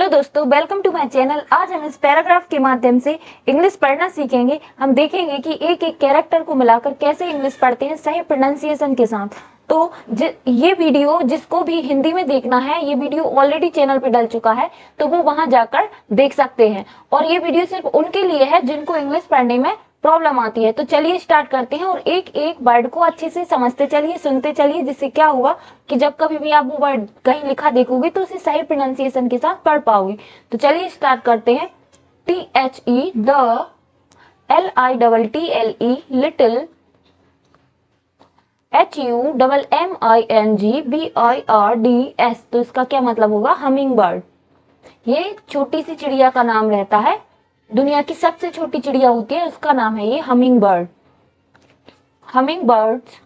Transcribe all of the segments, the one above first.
Hello दोस्तों, welcome to my channel. आज हम इस पैराग्राफ के माध्यम से इंग्लिश पढ़ना सीखेंगे। हम देखेंगे कि एक एक कैरेक्टर को मिलाकर कैसे इंग्लिश पढ़ते हैं सही प्रोनाउंसिएशन के साथ। तो ये वीडियो जिसको भी हिंदी में देखना है, ये वीडियो ऑलरेडी चैनल पे डल चुका है, तो वो वहां जाकर देख सकते हैं। और ये वीडियो सिर्फ उनके लिए है जिनको इंग्लिश पढ़ने में प्रॉब्लम आती है। तो चलिए स्टार्ट करते हैं और एक एक वर्ड को अच्छे से समझते चलिए, सुनते चलिए, जिससे क्या होगा कि जब कभी भी आप वो वर्ड कहीं लिखा देखोगे तो उसे सही प्रोनाउंसिएशन के साथ पढ़ पाओगे। तो चलिए स्टार्ट करते हैं। THE the, LITTLE little, HUMMING BIRDS। तो इसका क्या मतलब होगा? Humming bird. ये छोटी सी चिड़िया का नाम रहता है, दुनिया की सबसे छोटी चिड़िया होती है, उसका नाम है ये humming bird. Humming birds,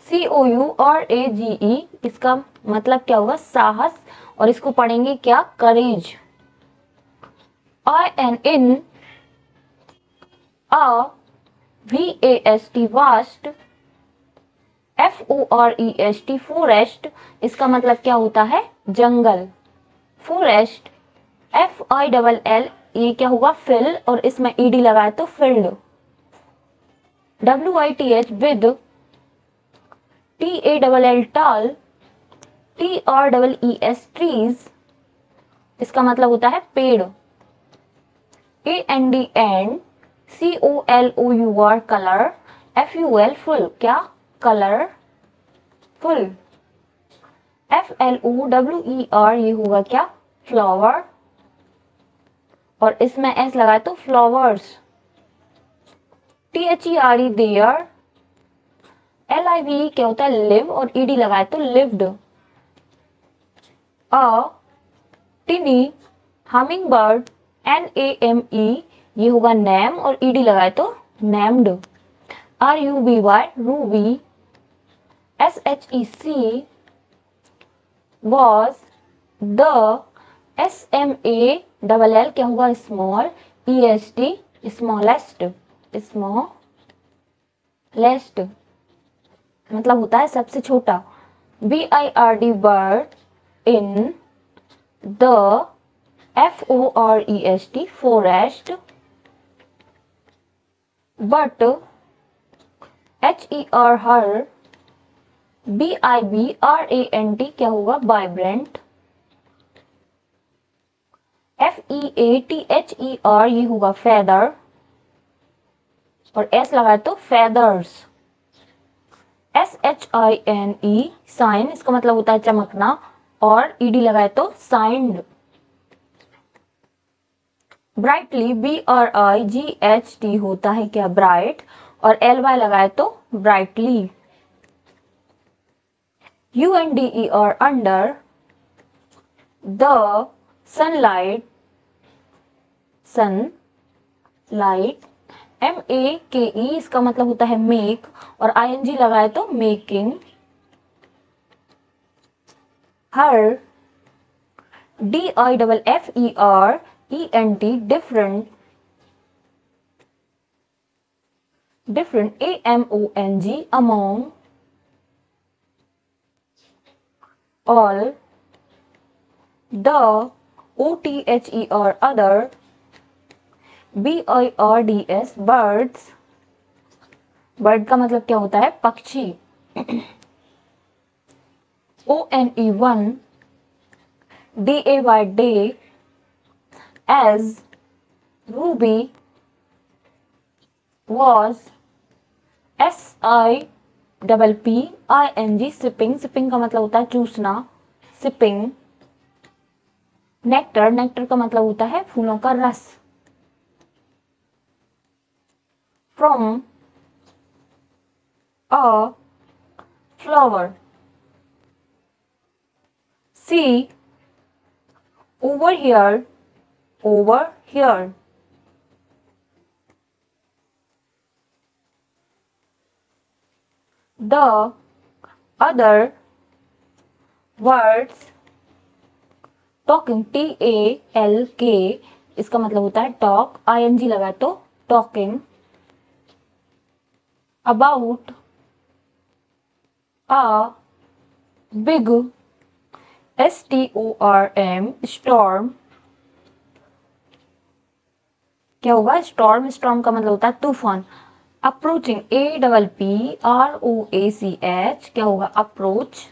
COURAGE, इसका मतलब क्या होगा? साहस। और इसको पढ़ेंगे क्या? करेज। IN VAST vast, FOREST forest, इसका मतलब क्या होता है? जंगल। फॉरेस्ट, FILL, ये क्या होगा? फिल, और इसमें ED लगाए तो field. WITH with, TALL tall, TREES trees, इसका मतलब होता है पेड़। AND and, COLOUR colour, FUL full, क्या? Colourful. FLOWER, ये होगा क्या? फ्लावर, और इसमें S लगाए तो फ्लावर्स। THERE देयर, LIVE क्या होता है? लिव, और ED लगाए तो लिव्ड। टिनी, हमिंग बर्ड, NAME, ये होगा नेम, और ED लगाए तो named. RUBY Ruby, SHEC was, the, SMALL क्या होगा? स्मॉल, EST स्मॉलेस्ट, स्मॉलेस्ट मतलब होता है सबसे छोटा। BIRD bird, in, the, FOREST forest, but, HER her, BIBRANT क्या होगा? वाइब्रेंट। FEATHER, ये होगा फेदर, और S लगाए तो फेदर्स। SHINE साइन, इसका मतलब होता है चमकना, और ED लगाए तो साइंड। ब्राइटली, BRIGHT होता है क्या? ब्राइट, और LY लगाए तो brightly. UNDER under, the, sunlight, sunlight. MAKE, इसका मतलब होता है मेक, और ING लगाए तो making. Her, DIFFERENT different, different. AMONG among, all, the, OTHER other, BIRDS birds, bird का मतलब क्या होता है? पक्षी। ONE1 DAY day, as, ruby, was, SIPPING sipping, sipping का मतलब होता है चूसना, sipping। नेक्टर, नेक्टर का मतलब होता है फूलों का रस। From, a flower. See, over here, over here. The, other, words, talking, TALK, इसका मतलब होता है टॉक, ING लगा तो talking. About, a big, STORM storm, क्या होगा? स्टॉर्म, स्टॉर्म का मतलब होता है तूफान। अप्रोचिंग, APPROACH, क्या होगा? अप्रोच,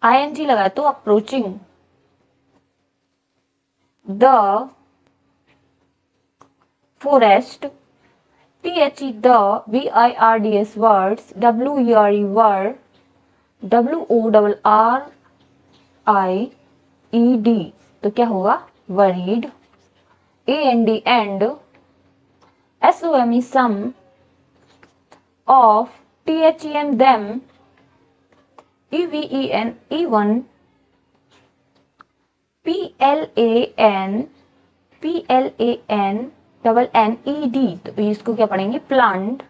ING लगा तो approaching. The forest, THE, the, WIRDS, words, WERE, word, WORRIED, तो क्या होगा? worried। AND, and, SOME, some, of, THEM, them, EVEN, even, PLAN, NNED, तो इसको क्या पढ़ेंगे? प्लांट।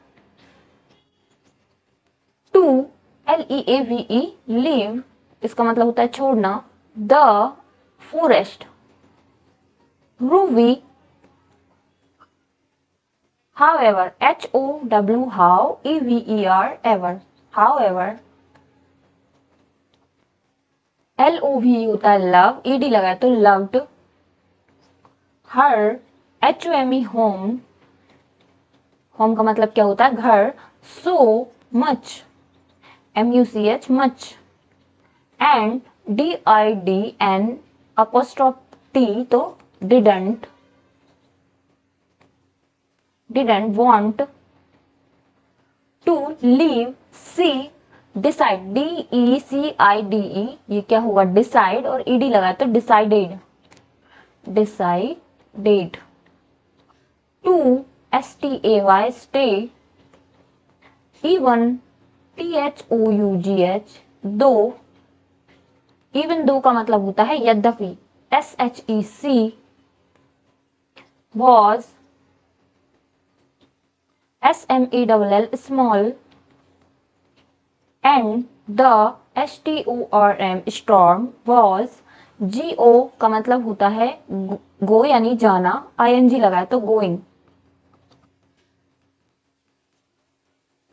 टू, LEAVE, लीव, इसका मतलब होता है छोड़ना। The forest, Ruby, however, HOW, how, EVER, ever, however। LOVE होता है लव, ED लगाए तो loved। हर, HOME, होम, होम का मतलब क्या होता है? घर। So much, MUCH, much. And, DIDN, apostrophe T, तो didn't want to leave। C, decide, DECIDE, ये क्या हुआ? decide, और ED लगा तो decided, to, STAY, stay। even, THOUGH, दो, even दो का मतलब होता है यद्यपि। SHEC, was, SMALL, small। and, the, STORM, storm, was, GO का मतलब होता है गो यानी जाना, ING लगाए तो going.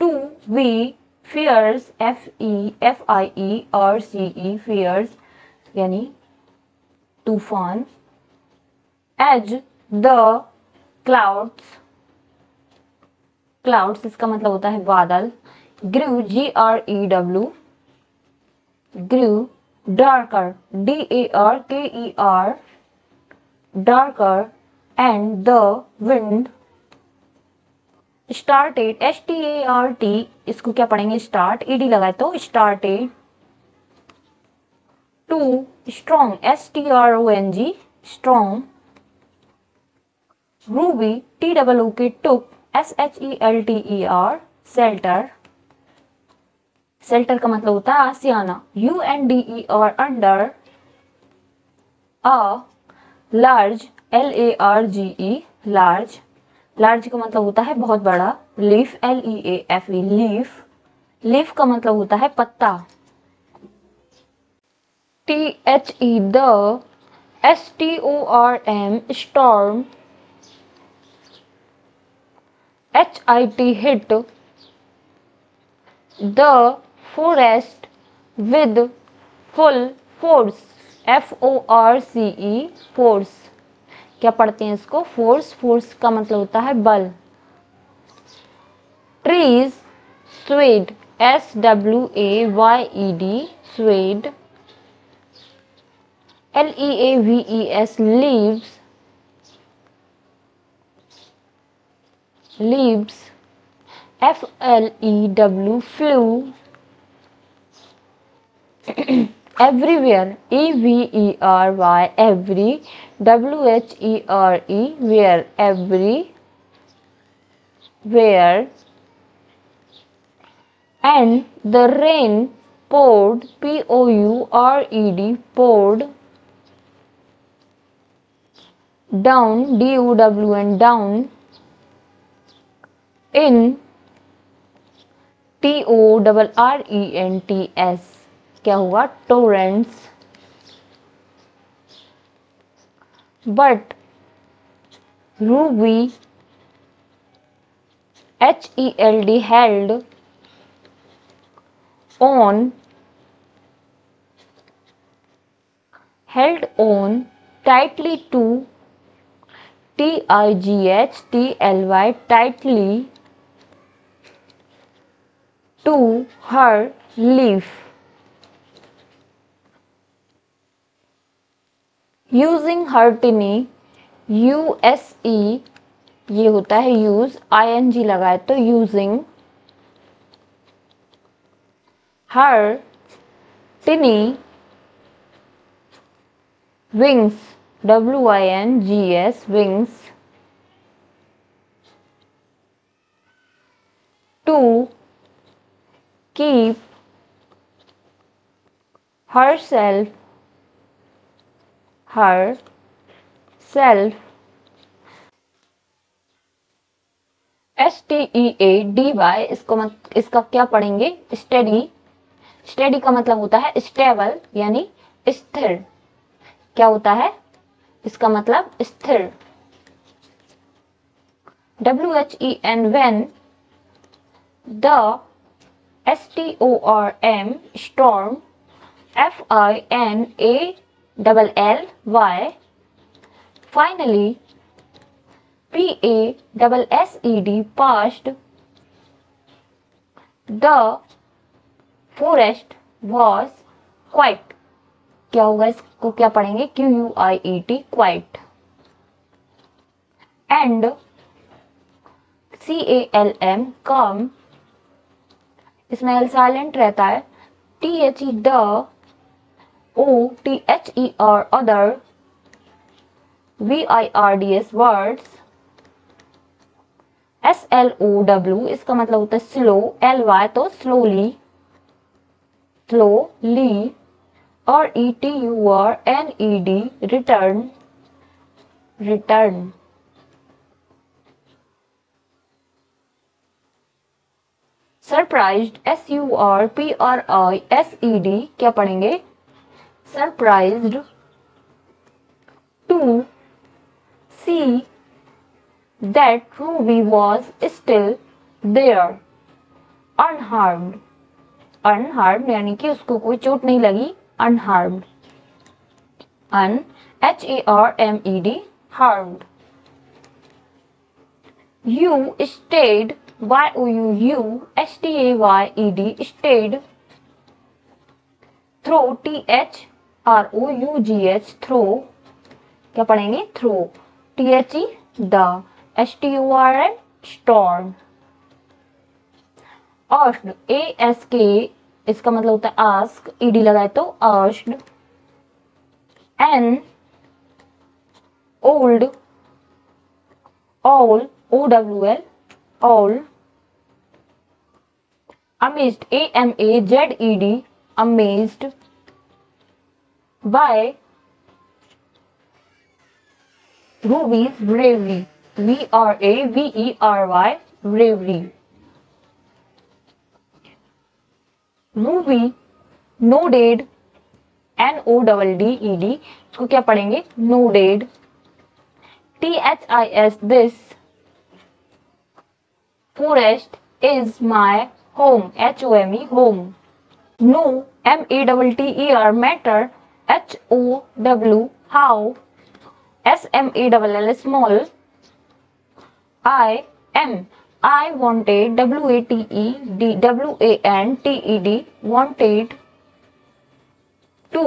To, we, fears, FIE और CE, fears यानी तूफान। एज, द क्लाउड्स, क्लाउड्स इसका मतलब होता है बादल। Grew, GREW, grew. Darker, DARKER, darker. And, the wind. Started, START, इसको क्या पढ़ेंगे? स्टार्ट, ED लगाए तो started. To, strong, STRONG, strong. Ruby, TOOK, took, SHELTER, shelter. Shelter का मतलब होता है आसियाना। UNDE और under. A large, LARGE, large. Large का मतलब होता है बहुत बड़ा। Leaf, LEAFE, leaf. लीफ का मतलब होता है पत्ता। THE, the. STORM, storm. HIT, hit। The forest, with, full, force, FORCE, force। क्या पढ़ते हैं इसको? फोर्स, फोर्स का मतलब होता है बल। Trees, swayed, SWAYED, swayed। LEAVES, leaves, leaves। FLEW, flew। everywhere, EVERY, every। WHERE, where, every, where। and the rain poured, POURED, poured down, DOWN, down in, TORRENTS, क्या हुआ? torrents। but Ruby, HELD, held on, held on tightly to, TIGHTLY, tightly, to her leaf. Using her tiny, USE, ये होता है use, ING लगाए तो using, her tiny wings, WINGS, wings, to keep herself STEADY, इसका क्या पढ़ेंगे, study. Study का मतलब होता है स्टेबल यानी स्थिर। क्या होता है इसका मतलब, स्थिर। WHEN, when, the STORM, storm, FINALLY, finally, PASSED, past, the forest was quiet। क्या होगा, इसको क्या पढ़ेंगे, QUIET, quiet। and CALM, calm, इसमें L साइलेंट रहता है। THE, the, OTHER, other, WIRDS, words, SLOW, इसका मतलब होता है स्लो, LY तो स्लोली, और ETURNED, return। सरप्राइज्ड, SURPRISED, क्या पढ़ेंगे, surprised, to see that Ruby was still there, unharmed, यानी कि उसको कोई चोट नहीं लगी, unharmed, HARMED, harmed। You stayed, YOUSTAYED, stayed, through, THROUGH, throw, क्या पढ़ेंगे, throw, THE, the, STORM, storm। asked, ASK, इसका मतलब होता है ask, ED लगाए तो asked। an old, all, OWL, all। amazed, AMAZED, amazed, by Ruby's bravery, BRAVERY, bravery। Ruby nodded, NODDED, इसको क्या पढ़ेंगे, nodded। THIS, this forest is my home, HOME, home। No, MATTER, matter, HOW, how, SMALL, small। I wanted, WANTED, wanted। To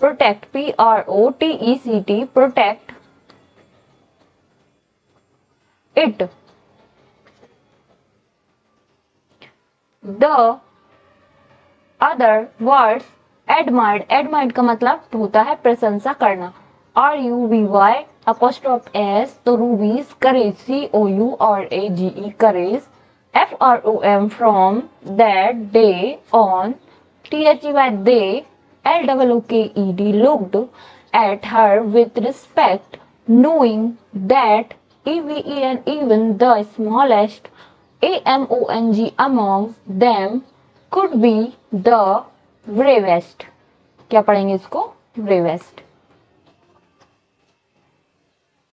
protect, PROTECT, protect it। The other words, admired का मतलब होता है प्रशंसा करना, RUBY apostrophe S, तो Ruby's courage, COURAGE, courage। FROM, from, that, day, on। THEY, they, LOOKED, looked at her with respect, knowing that EVEN, even the smallest, AMONG, among them, could be the bravest। क्या पढ़ेंगे इसको, bravest।